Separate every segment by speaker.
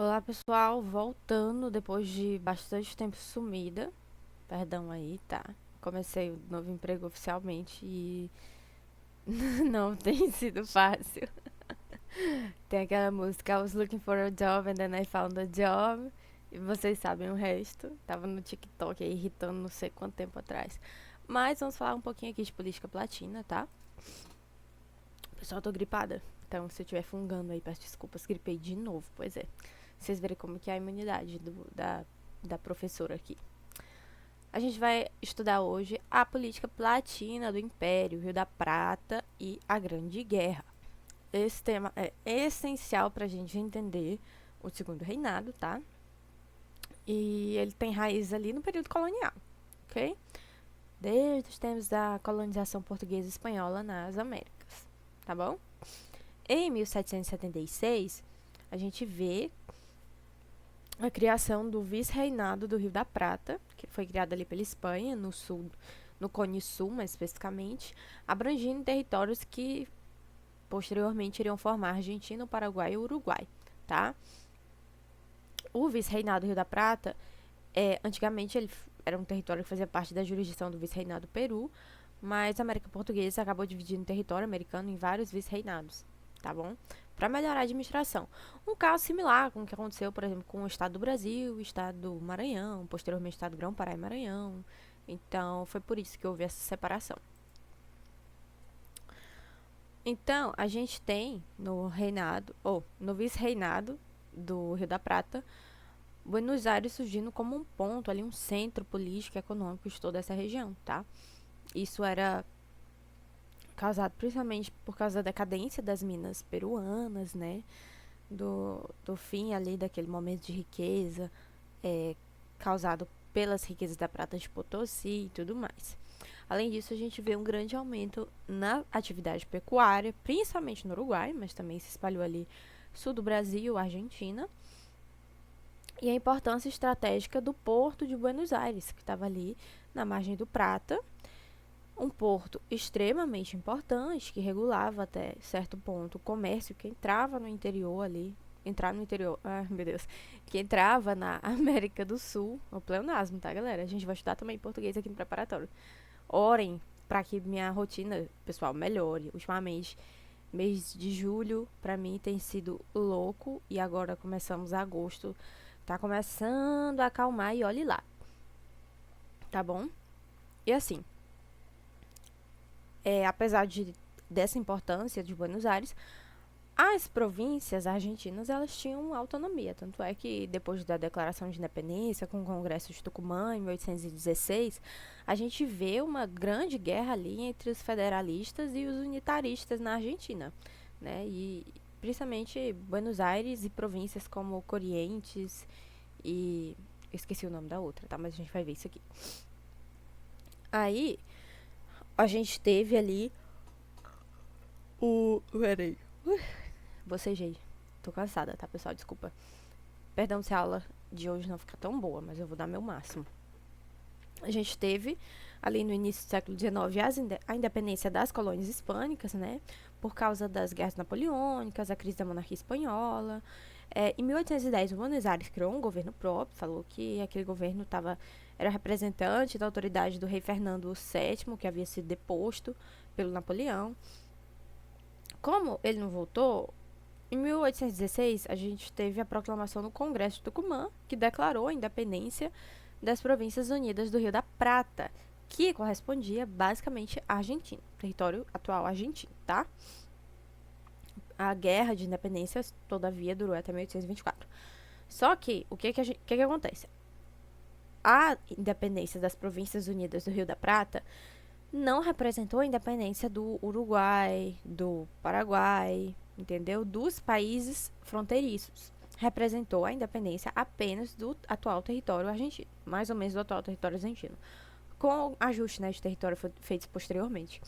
Speaker 1: Olá pessoal, voltando depois de bastante tempo sumida. Perdão aí, tá? Comecei o novo emprego oficialmente e não tem sido fácil. Tem aquela música I was looking for a job and then I found a job. E vocês sabem o resto. Tava no TikTok aí irritando não sei quanto tempo atrás. Mas vamos falar um pouquinho aqui de política platina, tá? Pessoal, tô gripada. Então, se eu estiver fungando aí, peço desculpas, gripei de novo. Pois é. Vocês verem como que é a imunidade da professora aqui. A gente vai estudar hoje a política platina do Império, Rio da Prata e a Grande Guerra. Esse tema é essencial para a gente entender o segundo reinado, tá? E ele tem raiz ali no período colonial, ok? Desde os tempos da colonização portuguesa e espanhola nas Américas, tá bom? Em 1776, a gente vê a criação do vice-reinado do Rio da Prata, que foi criado ali pela Espanha, no sul, no Cone Sul, mais especificamente, abrangindo territórios que posteriormente iriam formar Argentina, o Paraguai e o Uruguai, tá? O vice-reinado do Rio da Prata, antigamente ele era um território que fazia parte da jurisdição do vice-reinado do Peru, mas a América Portuguesa acabou dividindo o território americano em vários vice-reinados, tá bom? Para melhorar a administração. Um caso similar com o que aconteceu, por exemplo, com o Estado do Brasil, o Estado do Maranhão, posteriormente o Estado do Grão-Pará e Maranhão. Então, foi por isso que houve essa separação. Então, a gente tem no reinado, ou no vice-reinado do Rio da Prata, Buenos Aires surgindo como um ponto ali, um centro político e econômico de toda essa região, tá? Isso era causado principalmente por causa da decadência das minas peruanas, né? Do fim ali daquele momento de riqueza causado pelas riquezas da prata de Potosí e tudo mais. Além disso, a gente vê um grande aumento na atividade pecuária, principalmente no Uruguai, mas também se espalhou ali sul do Brasil, Argentina, e a importância estratégica do porto de Buenos Aires, que estava ali na margem do Prata, um porto extremamente importante que regulava até certo ponto o comércio que entrava no interior ali, entrar no interior, meu Deus, que entrava na América do Sul, o pleonasmo, tá, galera? A gente vai estudar também português aqui no preparatório. Orem para que minha rotina, pessoal, melhore. Ultimamente, mês de julho, para mim tem sido louco e agora começamos agosto, tá começando a acalmar e olhe lá, tá bom? E assim, apesar dessa importância de Buenos Aires, as províncias argentinas elas tinham autonomia, tanto é que depois da declaração de independência com o Congresso de Tucumã em 1816, a gente vê uma grande guerra ali entre os federalistas e os unitaristas na Argentina, né? E principalmente Buenos Aires e províncias como Corrientes e eu esqueci o nome da outra, tá? Mas a gente vai ver isso aqui. Aí a gente teve ali o. Peraí. Bocejei. Tô cansada, tá, pessoal? Desculpa. Perdão se a aula de hoje não ficar tão boa, mas eu vou dar meu máximo. A gente teve, ali no início do século XIX, a independência das colônias hispânicas, né? Por causa das guerras napoleônicas, a crise da monarquia espanhola. Em 1810, o Buenos Aires criou um governo próprio, falou que aquele governo era representante da autoridade do rei Fernando VII, que havia sido deposto pelo Napoleão. Como ele não voltou, em 1816, a gente teve a proclamação do Congresso de Tucumã, que declarou a independência das Províncias Unidas do Rio da Prata, que correspondia basicamente à Argentina, território atual argentino, tá? A guerra de independência, todavia, durou até 1824. Só que, o que acontece? A independência das Províncias Unidas do Rio da Prata não representou a independência do Uruguai, do Paraguai, entendeu? Dos países fronteiriços. Representou a independência apenas do atual território argentino, mais ou menos do atual território argentino, com ajuste, né, de território feitos posteriormente.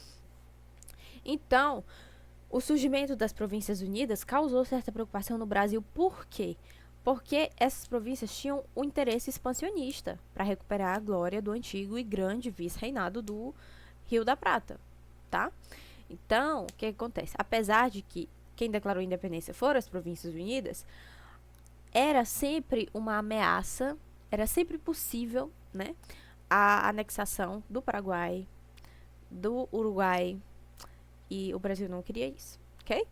Speaker 1: Então, o surgimento das Províncias Unidas causou certa preocupação no Brasil. Por quê? Porque essas províncias tinham um interesse expansionista para recuperar a glória do antigo e grande vice-reinado do Rio da Prata, tá? Então, o que acontece? Apesar de que quem declarou independência foram as Províncias Unidas, era sempre uma ameaça, era sempre possível, né, a anexação do Paraguai, do Uruguai, e o Brasil não queria isso, ok?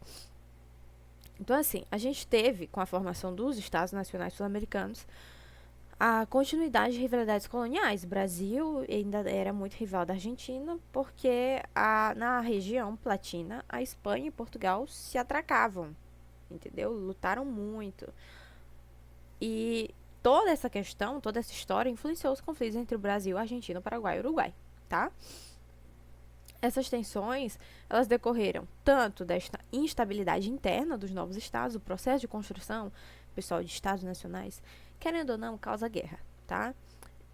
Speaker 1: Então, assim, a gente teve, com a formação dos Estados Nacionais Sul-Americanos, a continuidade de rivalidades coloniais. O Brasil ainda era muito rival da Argentina, porque na região platina, a Espanha e Portugal se atracavam, entendeu? Lutaram muito. E toda essa questão, toda essa história influenciou os conflitos entre o Brasil, Argentina, Paraguai e Uruguai, tá? Essas tensões, elas decorreram tanto desta instabilidade interna dos novos estados, o processo de construção, pessoal, de estados nacionais, querendo ou não, causa guerra, tá?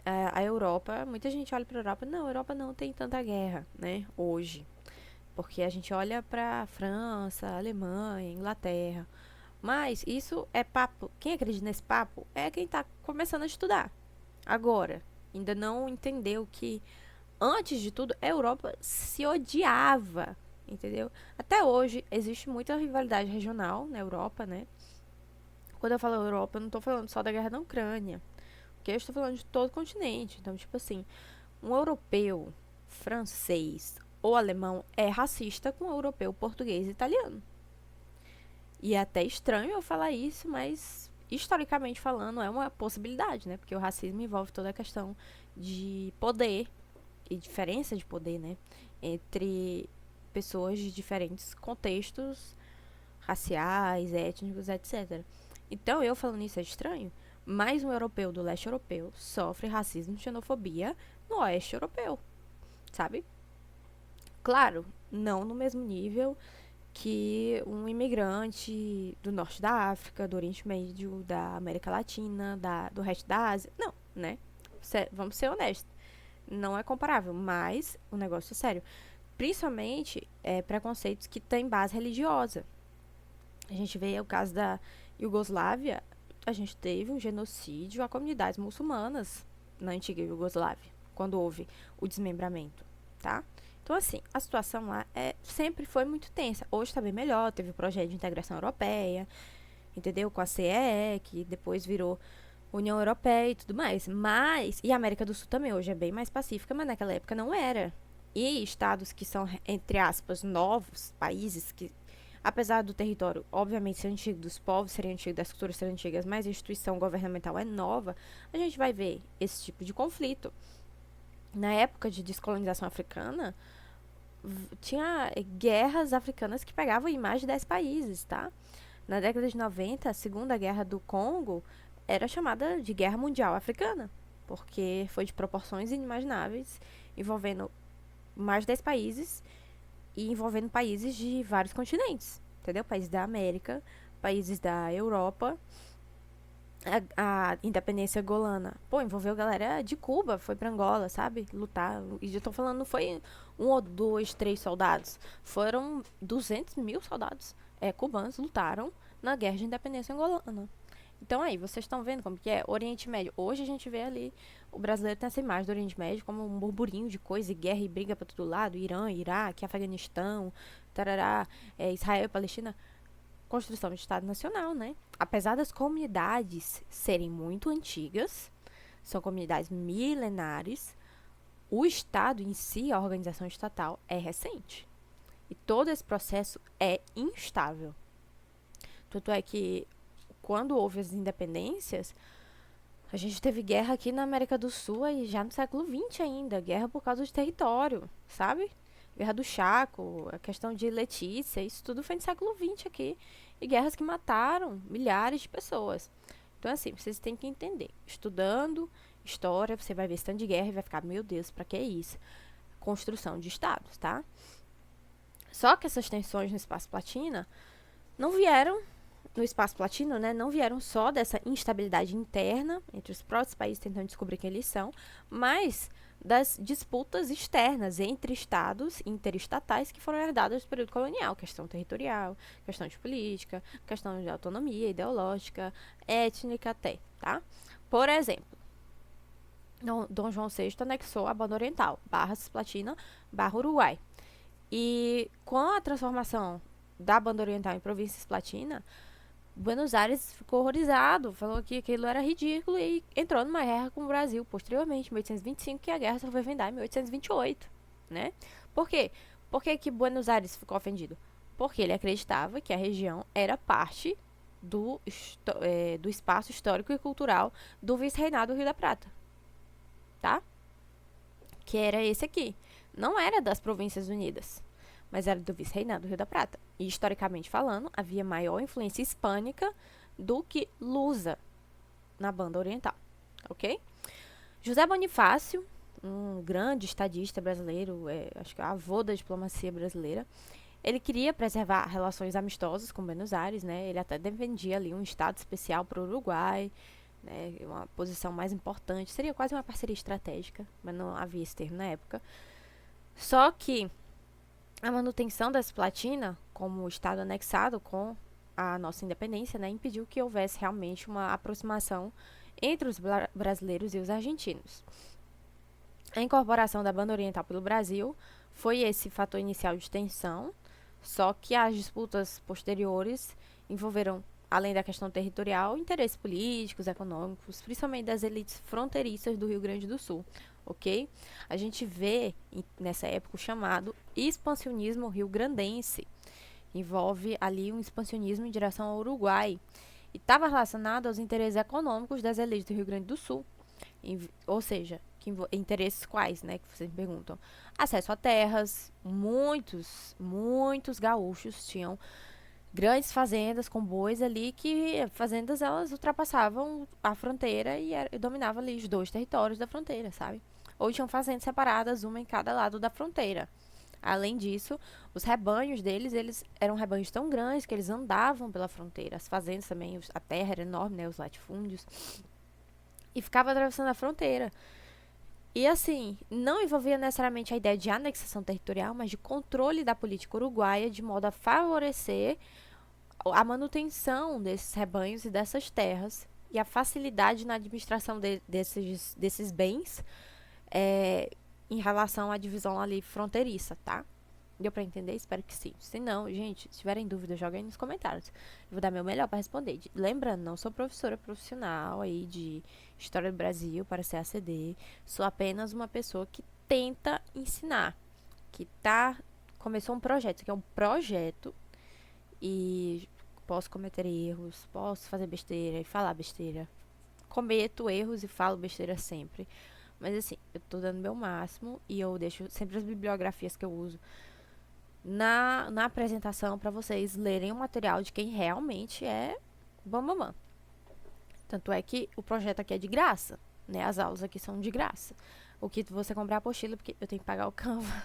Speaker 1: A Europa, muita gente olha para a Europa, não, a Europa não tem tanta guerra, né, hoje. Porque a gente olha para França, Alemanha, Inglaterra. Mas isso é papo. Quem acredita nesse papo é quem está começando a estudar. Agora, ainda não entendeu que antes de tudo, a Europa se odiava, entendeu? Até hoje, existe muita rivalidade regional na Europa, né? Quando eu falo Europa, eu não tô falando só da guerra da Ucrânia, porque eu estou falando de todo o continente. Então, tipo assim, um europeu francês ou alemão é racista com um europeu português e italiano. E é até estranho eu falar isso, mas historicamente falando é uma possibilidade, né? Porque o racismo envolve toda a questão de poder e diferença de poder, né, entre pessoas de diferentes contextos raciais, étnicos, etc. Então, eu falando isso é estranho, mas um europeu do leste europeu sofre racismo e xenofobia no oeste europeu, sabe? Claro, não no mesmo nível que um imigrante do norte da África, do Oriente Médio, da América Latina, do resto da Ásia. Não, né? Vamos ser honestos. Não é comparável, mas o negócio é sério. Principalmente preconceitos que têm base religiosa. A gente vê o caso da Iugoslávia, a gente teve um genocídio a comunidades muçulmanas na antiga Iugoslávia, quando houve o desmembramento, tá? Então, assim, a situação lá sempre foi muito tensa. Hoje está bem melhor, teve o projeto de integração europeia, entendeu? Com a CEE, que depois virou União Europeia e tudo mais. Mas, e a América do Sul também hoje é bem mais pacífica, mas naquela época não era. E estados que são, entre aspas, novos, países que, apesar do território, obviamente, ser antigo, dos povos serem antigos, das culturas serem antigas, mas a instituição governamental é nova, a gente vai ver esse tipo de conflito. Na época de descolonização africana, tinha guerras africanas que pegavam em mais de 10 países, tá? Na década de 90, a Segunda Guerra do Congo era chamada de Guerra Mundial Africana, porque foi de proporções inimagináveis, envolvendo mais de 10 países e envolvendo países de vários continentes, entendeu? Países da América, países da Europa. A independência golana, pô, envolveu galera de Cuba, foi pra Angola, sabe? Lutar. E eu tô falando, não foi um ou dois, três soldados. Foram 200 mil soldados cubanos lutaram na guerra de independência angolana. Então aí, vocês estão vendo como que é? Oriente Médio. Hoje a gente vê ali, o brasileiro tem essa imagem do Oriente Médio como um burburinho de coisa, e guerra e briga pra todo lado. Irã, Iraque, Afeganistão, tarará, Israel e Palestina. Construção de Estado Nacional, né? Apesar das comunidades serem muito antigas, são comunidades milenares, o Estado em si, a organização estatal, é recente. E todo esse processo é instável. Tanto é que, quando houve as independências, a gente teve guerra aqui na América do Sul e já no século XX ainda. Guerra por causa de território, sabe? Guerra do Chaco, a questão de Letícia, isso tudo foi no século XX aqui. E guerras que mataram milhares de pessoas. Então, assim, vocês têm que entender. Estudando história, você vai ver esse tanto de guerra e vai ficar, meu Deus, pra que isso? Construção de estados, tá? Só que essas tensões no espaço platina não vieram no espaço platino, né, não vieram só dessa instabilidade interna entre os próprios países tentando descobrir quem eles são, mas das disputas externas entre estados interestatais que foram herdadas do período colonial, questão territorial, questão de política, questão de autonomia ideológica, étnica até, tá? Por exemplo, Dom João VI anexou a Banda Oriental, barra Cisplatina, barra Uruguai. E com a transformação da Banda Oriental em província Cisplatina, Buenos Aires ficou horrorizado, falou que aquilo era ridículo e entrou numa guerra com o Brasil posteriormente, em 1825, que a guerra só foi vendar em 1828, né? Por quê? Por que que Buenos Aires ficou ofendido? Porque ele acreditava que a região era parte do espaço histórico e cultural do vice-reinado do Rio da Prata, tá? Que era esse aqui. Não era das Províncias Unidas, mas era do vice-reinado do Rio da Prata. E, historicamente falando, havia maior influência hispânica do que lusa na banda oriental, ok? José Bonifácio, um grande estadista brasileiro, acho que é avô da diplomacia brasileira, ele queria preservar relações amistosas com Buenos Aires, né? Ele até defendia ali um estado especial para o Uruguai, né? Uma posição mais importante, seria quase uma parceria estratégica, mas não havia esse termo na época. Só que a manutenção da Cisplatina, como estado anexado com a nossa independência, né, impediu que houvesse realmente uma aproximação entre os brasileiros e os argentinos. A incorporação da Banda Oriental pelo Brasil foi esse fator inicial de tensão, só que as disputas posteriores envolveram, além da questão territorial, interesses políticos, econômicos, principalmente das elites fronteiriças do Rio Grande do Sul, ok? A gente vê nessa época o chamado expansionismo rio-grandense, envolve ali um expansionismo em direção ao Uruguai, e estava relacionado aos interesses econômicos das elites do Rio Grande do Sul, ou seja, interesses quais, né, que vocês me perguntam? Acesso a terras, muitos gaúchos tinham grandes fazendas com bois ali, que fazendas elas ultrapassavam a fronteira e dominavam ali os dois territórios da fronteira, sabe? Ou tinham fazendas separadas, uma em cada lado da fronteira. Além disso, os rebanhos deles, eles eram rebanhos tão grandes que eles andavam pela fronteira. As fazendas também, a terra era enorme, né, os latifúndios, e ficava atravessando a fronteira. E assim, não envolvia necessariamente a ideia de anexação territorial, mas de controle da política uruguaia de modo a favorecer a manutenção desses rebanhos e dessas terras e a facilidade na administração desses bens em relação à divisão ali fronteiriça, tá? Deu pra entender? Espero que sim. Se não, gente, se tiverem dúvidas, joguem aí nos comentários. Eu vou dar meu melhor para responder. Lembrando, não sou professora profissional aí de História do Brasil para ser ACD. Sou apenas uma pessoa que tenta ensinar. Começou um projeto. Isso aqui é um projeto. E posso cometer erros, posso fazer besteira e falar besteira. Cometo erros e falo besteira sempre. Mas assim, eu tô dando meu máximo e eu deixo sempre as bibliografias que eu uso na apresentação para vocês lerem o material de quem realmente é bambambam. Tanto é que o projeto aqui é de graça, né? As aulas aqui são de graça. O que você comprar a apostila, porque eu tenho que pagar o Canva.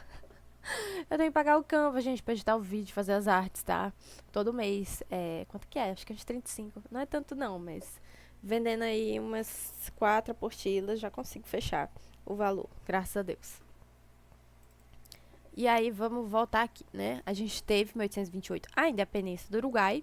Speaker 1: Eu tenho que pagar o Canva, gente, pra editar o vídeo, fazer as artes, tá? Todo mês. Quanto que é? Acho que é uns 35. Não é tanto não, mas vendendo aí umas 4 apostilas, já consigo fechar o valor, graças a Deus. E aí, vamos voltar aqui, né? A gente teve, em 1828, a independência do Uruguai.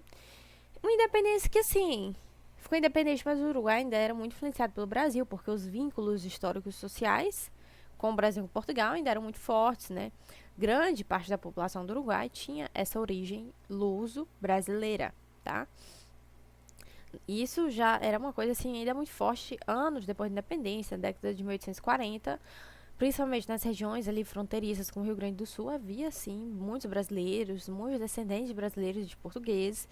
Speaker 1: Uma independência que, assim, ficou independente, mas o Uruguai ainda era muito influenciado pelo Brasil, porque os vínculos históricos e sociais com o Brasil e com Portugal ainda eram muito fortes, né? Grande parte da população do Uruguai tinha essa origem luso-brasileira, tá? Isso já era uma coisa, assim, ainda muito forte anos depois da independência, na década de 1840, principalmente nas regiões ali fronteiriças com o Rio Grande do Sul, havia, sim, muitos brasileiros, muitos descendentes de brasileiros e de portugueses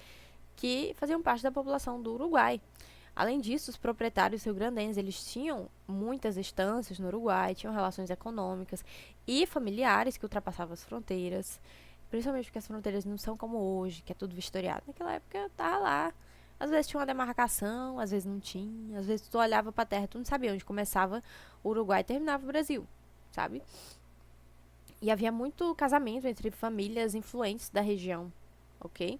Speaker 1: que faziam parte da população do Uruguai. Além disso, os proprietários rio-grandenses, eles tinham muitas estâncias no Uruguai, tinham relações econômicas e familiares que ultrapassavam as fronteiras, principalmente porque as fronteiras não são como hoje, que é tudo vistoriado. Naquela época, tava lá. Às vezes tinha uma demarcação, às vezes não tinha. Às vezes tu olhava pra terra, tu não sabia onde começava o Uruguai e terminava o Brasil, sabe? E havia muito casamento entre famílias influentes da região, ok?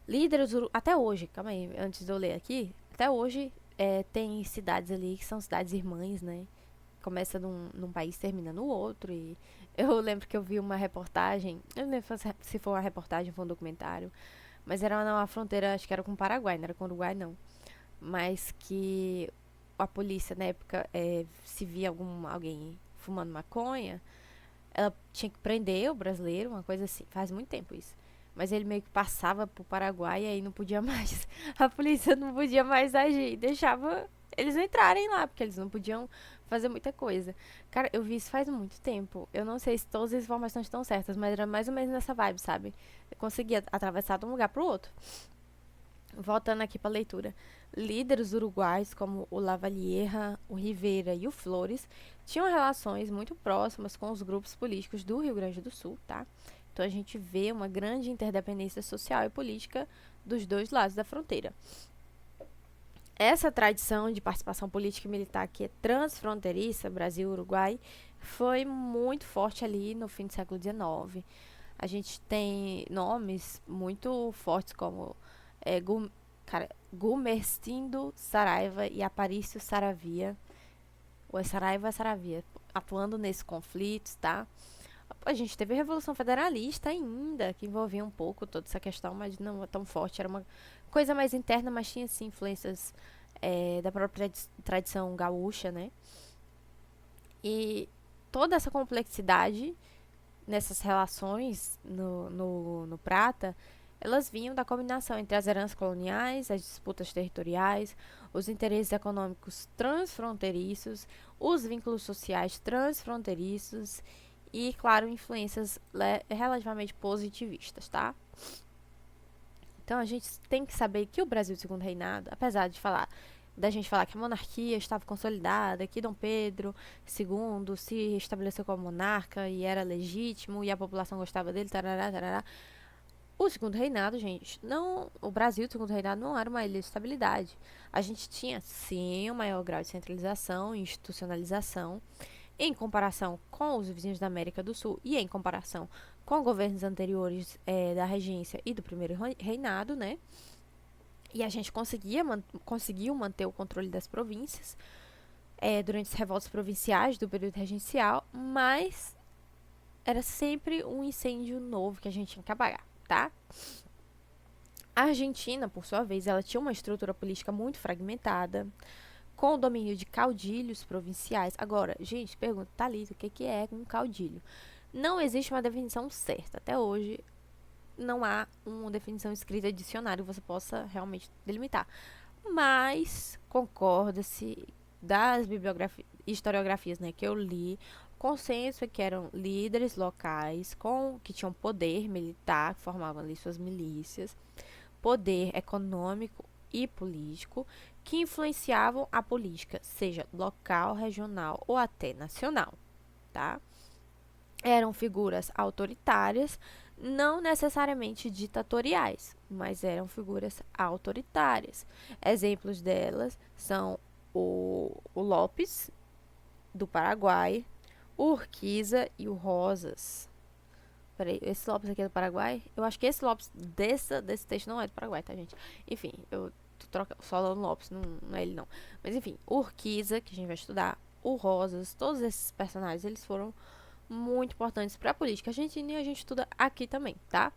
Speaker 1: Líderes, até hoje, calma aí, antes de eu ler aqui, até hoje tem cidades ali que são cidades irmãs, né? Começa num país, termina no outro. E eu lembro que eu vi uma reportagem, eu não lembro se foi uma reportagem ou foi um documentário, mas era na fronteira, acho que era com o Paraguai, não era com o Uruguai, não. Mas que a polícia, na época, se via alguém fumando maconha, ela tinha que prender o brasileiro, uma coisa assim. Faz muito tempo isso. mas ele meio que passava pro Paraguai e aí não podia mais. A polícia não podia mais agir, deixava eles entrarem lá, porque eles não podiam fazer muita coisa. Cara, eu vi isso faz muito tempo. Eu não sei se todas as informações estão certas, mas era mais ou menos nessa vibe, sabe? Eu conseguia atravessar de um lugar pro outro. Voltando aqui para a leitura. Líderes uruguais como o Lavalleja, o Rivera e o Flores tinham relações muito próximas com os grupos políticos do Rio Grande do Sul, tá? Então a gente vê uma grande interdependência social e política dos dois lados da fronteira. Essa tradição de participação política e militar que é transfronteiriça, Brasil-Uruguai, foi muito forte ali no fim do século XIX. A gente tem nomes muito fortes como é, Gumercindo Saraiva e Aparício Saravia, ou é Saraiva Saravia, atuando nesses conflitos, tá? A gente teve a Revolução Federalista ainda, que envolvia um pouco toda essa questão, mas não é tão forte, era uma coisa mais interna, mas tinha sim influências da própria tradição gaúcha, né? E toda essa complexidade nessas relações no Prata, elas vinham da combinação entre as heranças coloniais, as disputas territoriais, os interesses econômicos transfronteiriços, os vínculos sociais transfronteiriços e, claro, influências relativamente positivistas, tá? Então a gente tem que saber que o Brasil do Segundo Reinado, apesar da gente falar que a monarquia estava consolidada, que Dom Pedro II se estabeleceu como monarca e era legítimo e a população gostava dele, tarará, tarará. O Segundo Reinado, gente, não, o Brasil do Segundo Reinado não era uma ilha de estabilidade. A gente tinha, sim, um maior grau de centralização e institucionalização em comparação com os vizinhos da América do Sul e em comparação com governos anteriores da regência e do primeiro reinado, né? E a gente conseguiu manter o controle das províncias durante as revoltas provinciais do período regencial, mas era sempre um incêndio novo que a gente tinha que apagar, tá? A Argentina, por sua vez, ela tinha uma estrutura política muito fragmentada, com o domínio de caudilhos provinciais. Agora, gente, pergunta, Thalita, o que é um caudilho? Não existe uma definição certa. Até hoje, não há uma definição escrita de dicionário que você possa realmente delimitar. Mas concorda-se das historiografias, né, que eu li, o consenso é que eram líderes locais que tinham poder militar, que formavam ali suas milícias, poder econômico e político, que influenciavam a política, seja local, regional ou até nacional, tá? Eram figuras autoritárias, não necessariamente ditatoriais, mas eram figuras autoritárias. Exemplos delas são o Lopes, do Paraguai, o Urquiza e o Rosas. Peraí, esse Lopes aqui é do Paraguai? Eu acho que esse Lopes desse texto não é do Paraguai, tá, gente? Enfim, eu troco só no Lopes, não é ele não. Mas enfim, o Urquiza, que a gente vai estudar, o Rosas, todos esses personagens, eles foram muito importantes para a política argentina e a gente estuda aqui também, tá?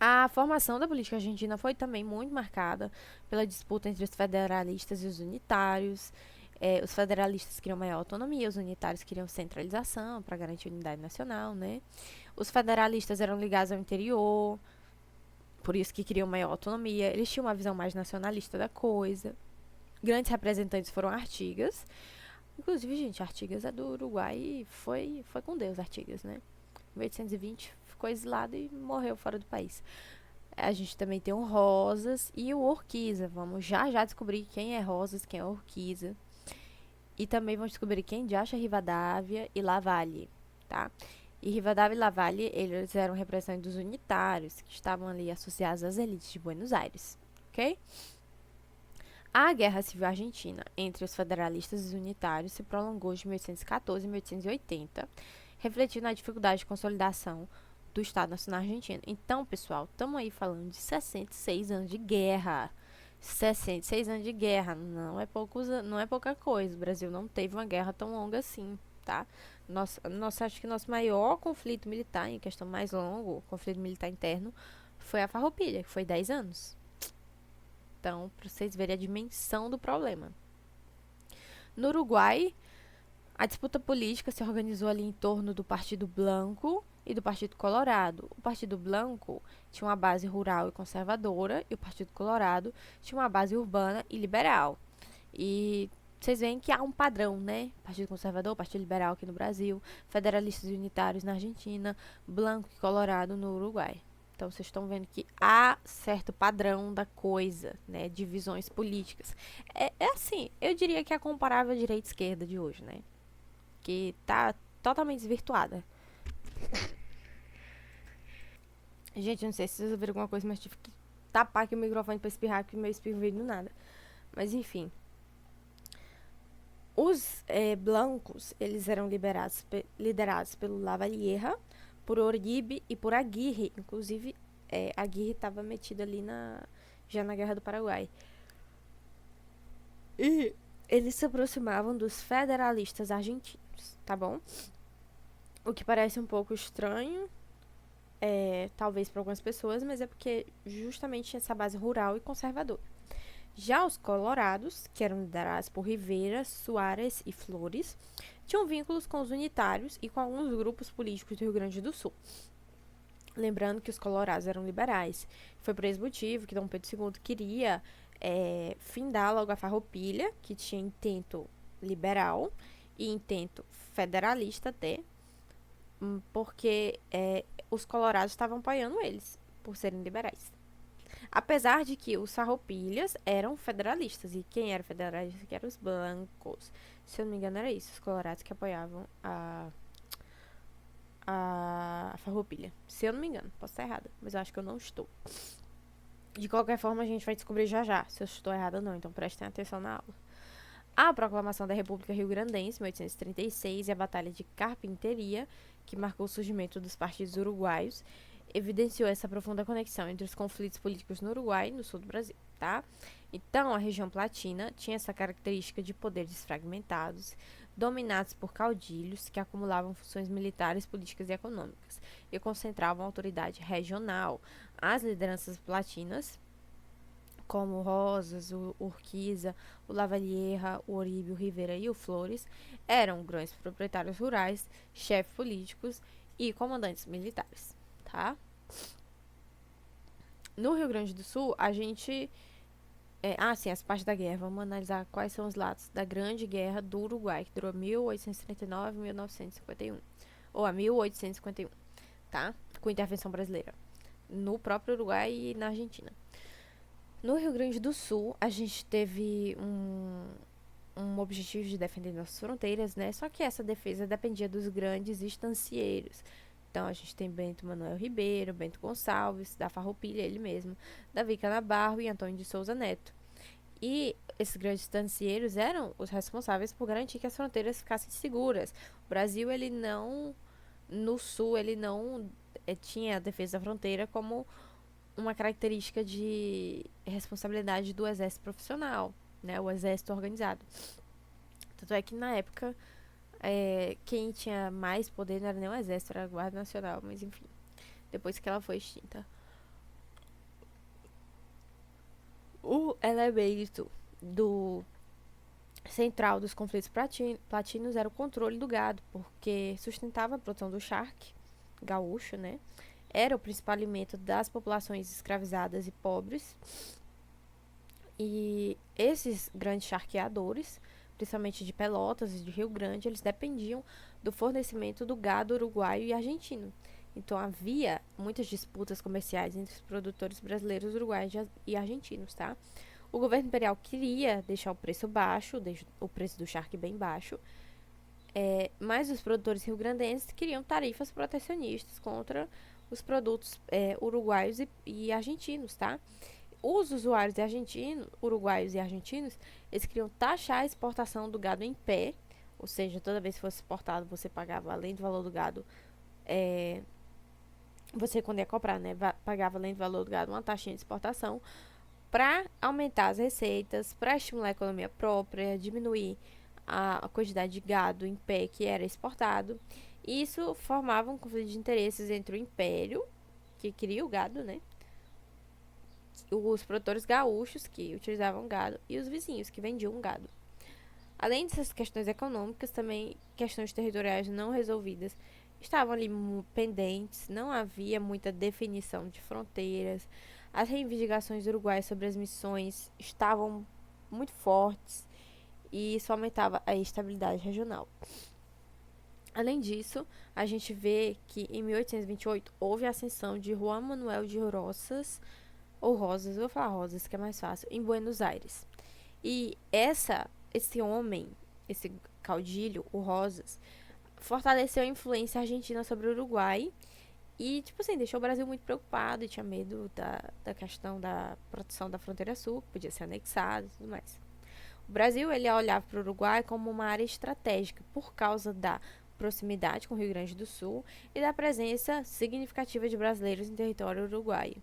Speaker 1: A formação da política argentina foi também muito marcada pela disputa entre os federalistas e os unitários. Os federalistas queriam maior autonomia, os unitários queriam centralização para garantir a unidade nacional, né? Os federalistas eram ligados ao interior, por isso que queriam maior autonomia. Eles tinham uma visão mais nacionalista da coisa. Grandes representantes foram Artigas. Inclusive, gente, Artigas é do Uruguai e foi com Deus, Artigas, né? Em 1820 ficou exilado e morreu fora do país. A gente também tem o Rosas e o Urquiza. Vamos já descobrir quem é Rosas, quem é Urquiza. E também vamos descobrir quem de acha Rivadavia e Lavalle, tá? E Rivadavia e Lavalle, eles eram representantes dos unitários, que estavam ali associados às elites de Buenos Aires, ok? A Guerra Civil Argentina entre os federalistas e os unitários se prolongou de 1814 a 1880, refletindo a dificuldade de consolidação do Estado Nacional Argentino. Então, pessoal, estamos aí falando de 66 anos de guerra. 66 anos de guerra não é pouca coisa. O Brasil não teve uma guerra tão longa assim, tá? Acho que nosso maior conflito militar, em questão mais longo, conflito militar interno, foi a Farroupilha, que foi 10 anos. Então, para vocês verem a dimensão do problema. No Uruguai, A disputa política se organizou ali em torno do Partido Blanco e do Partido Colorado. O Partido Blanco tinha uma base rural e conservadora e o Partido Colorado tinha uma base urbana e liberal. E vocês veem que há um padrão, né? Partido Conservador, Partido Liberal aqui no Brasil, federalistas e unitários na Argentina, Blanco e Colorado no Uruguai. Então vocês estão vendo que há certo padrão da coisa, né? Divisões políticas. É assim, eu diria que é comparável à direita e esquerda de hoje, né? Que tá totalmente desvirtuada. Gente, não sei se vocês ouviram alguma coisa, mas tive que tapar aqui o microfone pra espirrar, que meu espirro veio do nada. Mas enfim. Os blancos, eles eram liderados pelo Lavalleja, por Oribe e por Aguirre. Inclusive, Aguirre estava metido ali já na Guerra do Paraguai. E eles se aproximavam dos federalistas argentinos, tá bom? O que parece um pouco estranho, talvez para algumas pessoas, mas é porque justamente essa base rural e conservadora. Já os colorados, que eram liderados por Rivera, Soares e Flores, tinham vínculos com os unitários e com alguns grupos políticos do Rio Grande do Sul. Lembrando que os colorados eram liberais. Foi por esse motivo que Dom Pedro II queria findar logo a farroupilha, que tinha intento liberal e intento federalista até, porque os colorados estavam apoiando eles, por serem liberais. Apesar de que os farroupilhas eram federalistas. E quem era federalista? Que eram os blancos. Se eu não me engano, era isso. Os colorados que apoiavam a farroupilha. Se eu não me engano. Posso estar errada. Mas eu acho que eu não estou. De qualquer forma, a gente vai descobrir já já se eu estou errada ou não. Então prestem atenção na aula. A proclamação da República Rio-Grandense, em 1836, e a Batalha de Carpinteria, que marcou o surgimento dos partidos uruguaios, evidenciou essa profunda conexão entre os conflitos políticos no Uruguai e no sul do Brasil, tá? Então, a região platina tinha essa característica de poderes fragmentados, dominados por caudilhos que acumulavam funções militares, políticas e econômicas e concentravam autoridade regional. As lideranças platinas, como o Rosas, o Urquiza, o Lavalleja, o Oribe, o Rivera e o Flores, eram grandes proprietários rurais, chefes políticos e comandantes militares, tá? No Rio Grande do Sul, a gente... sim, as partes da guerra. Vamos analisar quais são os lados da Grande Guerra do Uruguai, que durou 1839 a 1951. Ou a 1851, tá? Com intervenção brasileira. No próprio Uruguai e na Argentina. No Rio Grande do Sul, a gente teve um objetivo de defender nossas fronteiras, né? Só que essa defesa dependia dos grandes estancieiros. Então, a gente tem Bento Manuel Ribeiro, Bento Gonçalves, da Farroupilha, ele mesmo, Davi Canabarro e Antônio de Souza Neto. E esses grandes estancieiros eram os responsáveis por garantir que as fronteiras ficassem seguras. O Brasil, ele não... No Sul, ele não tinha a defesa da fronteira como uma característica de responsabilidade do exército profissional, né? O exército organizado. Tanto é que, na época... quem tinha mais poder não era nem o exército, era a Guarda Nacional, mas enfim, depois que ela foi extinta. O elemento do central dos conflitos platinos era o controle do gado, porque sustentava a produção do charque gaúcho, né? Era o principal alimento das populações escravizadas e pobres. E esses grandes charqueadores, principalmente de Pelotas e de Rio Grande, eles dependiam do fornecimento do gado uruguaio e argentino. Então havia muitas disputas comerciais entre os produtores brasileiros, uruguaios e argentinos, tá? O governo imperial queria deixar o preço baixo, o preço do charque bem baixo, mas os produtores rio-grandenses queriam tarifas protecionistas contra os produtos uruguaios e argentinos, tá? Os usuários uruguaios e argentinos, eles queriam taxar a exportação do gado em pé, ou seja, toda vez que fosse exportado, você pagava, além do valor do gado, você quando ia comprar, né, pagava além do valor do gado uma taxinha de exportação, para aumentar as receitas, para estimular a economia própria, diminuir a quantidade de gado em pé que era exportado. Isso formava um conflito de interesses entre o império, que queria o gado, né, os produtores gaúchos que utilizavam gado e os vizinhos que vendiam gado. Além dessas questões econômicas, também questões territoriais não resolvidas estavam ali pendentes, não havia muita definição de fronteiras, as reivindicações uruguaias sobre as missões estavam muito fortes e isso aumentava a estabilidade regional. Além disso, a gente vê que em 1828 houve a ascensão de Juan Manuel de Rosas, ou Rosas, vou falar Rosas que é mais fácil, em Buenos Aires. E esse homem, esse caudilho, o Rosas, fortaleceu a influência argentina sobre o Uruguai e, tipo assim, deixou o Brasil muito preocupado e tinha medo da questão da proteção da fronteira sul, que podia ser anexada e tudo mais. O Brasil, ele olhava para o Uruguai como uma área estratégica por causa da proximidade com o Rio Grande do Sul e da presença significativa de brasileiros em território uruguaio.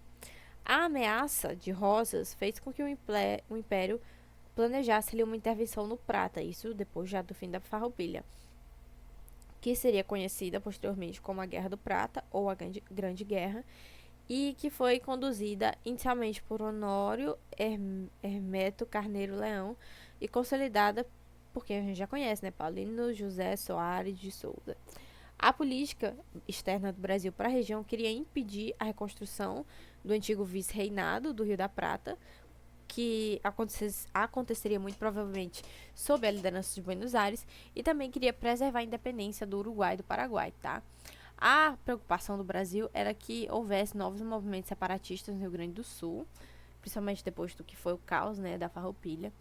Speaker 1: A ameaça de Rosas fez com que o Império planejasse ali uma intervenção no Prata, isso depois já do fim da Farroupilha, que seria conhecida posteriormente como a Guerra do Prata ou a Grande Guerra, e que foi conduzida inicialmente por Honório Hermeto Carneiro Leão e consolidada por quem a gente já conhece, né? Paulino José Soares de Souza. A política externa do Brasil para a região queria impedir a reconstrução do antigo vice-reinado do Rio da Prata, que aconteceria muito provavelmente sob a liderança de Buenos Aires, e também queria preservar a independência do Uruguai e do Paraguai, tá? A preocupação do Brasil era que houvesse novos movimentos separatistas no Rio Grande do Sul, principalmente depois do que foi o caos, né, da Farroupilha.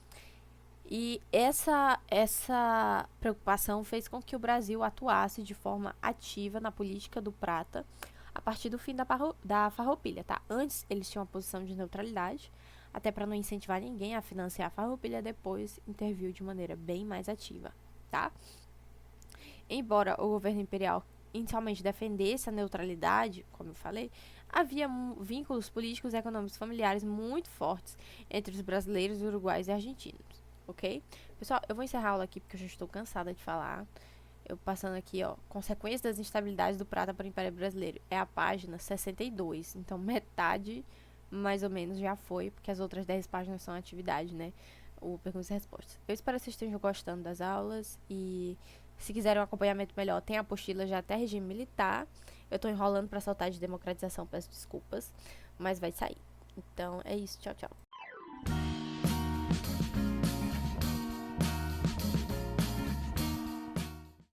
Speaker 1: E essa preocupação fez com que o Brasil atuasse de forma ativa na política do Prata a partir do fim da Farroupilha, tá? Antes eles tinham uma posição de neutralidade, até para não incentivar ninguém a financiar a Farroupilha, depois interviu de maneira bem mais ativa, tá? Embora o governo imperial inicialmente defendesse a neutralidade, como eu falei, havia vínculos políticos e econômicos familiares muito fortes entre os brasileiros, uruguaios e argentinos, ok? Pessoal, eu vou encerrar a aula aqui porque eu já estou cansada de falar. Eu passando aqui, ó, consequências das instabilidades do prata para o Império Brasileiro. É a página 62, então metade, mais ou menos, já foi, porque as outras 10 páginas são atividade, né? O perguntas e respostas. Eu espero que vocês estejam gostando das aulas e se quiserem um acompanhamento melhor, tem a apostila já até regime militar. Eu tô enrolando para soltar de democratização, peço desculpas, mas vai sair. Então é isso, tchau, tchau.